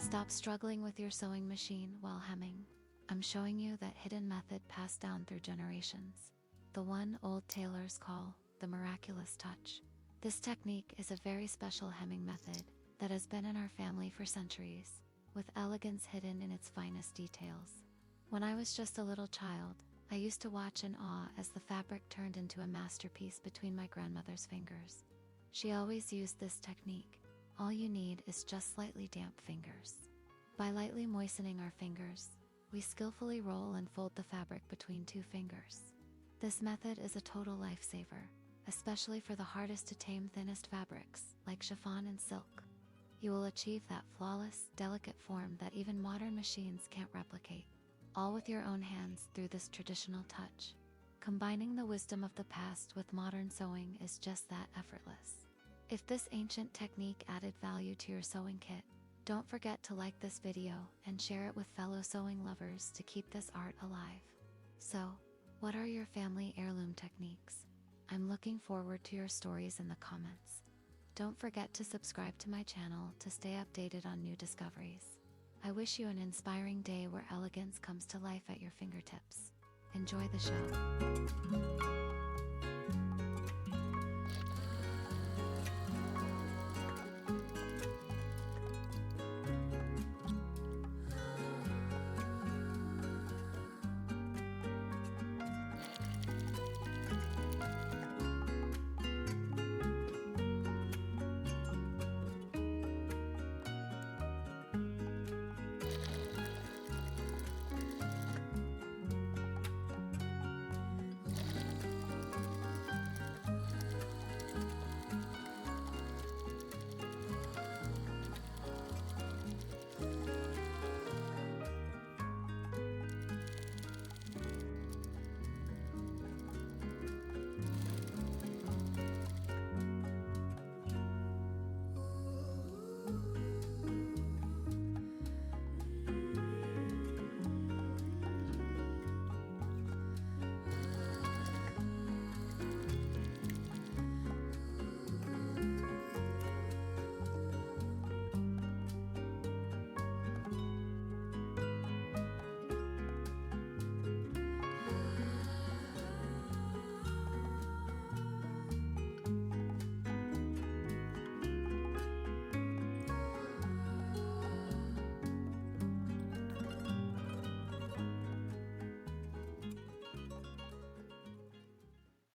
Stop struggling with your sewing machine while hemming. I'm showing you that hidden method passed down through generations. The one old tailors call the miraculous touch. This technique is a very special hemming method that has been in our family for centuries, with elegance hidden in its finest details. When I was just a little child, I used to watch in awe as the fabric turned into a masterpiece between my grandmother's fingers. She always used this technique. All you need is just slightly damp fingers. By lightly moistening our fingers, we skillfully roll and fold the fabric between two fingers. This method is a total lifesaver, especially for the hardest to tame thinnest fabrics, like chiffon and silk. You will achieve that flawless, delicate form that even modern machines can't replicate, all with your own hands through this traditional touch. Combining the wisdom of the past with modern sewing is just that effortless. If this ancient technique added value to your sewing kit, don't forget to like this video and share it with fellow sewing lovers to keep this art alive. So, what are your family heirloom techniques? I'm looking forward to your stories in the comments. Don't forget to subscribe to my channel to stay updated on new discoveries. I wish you an inspiring day where elegance comes to life at your fingertips. Enjoy the show.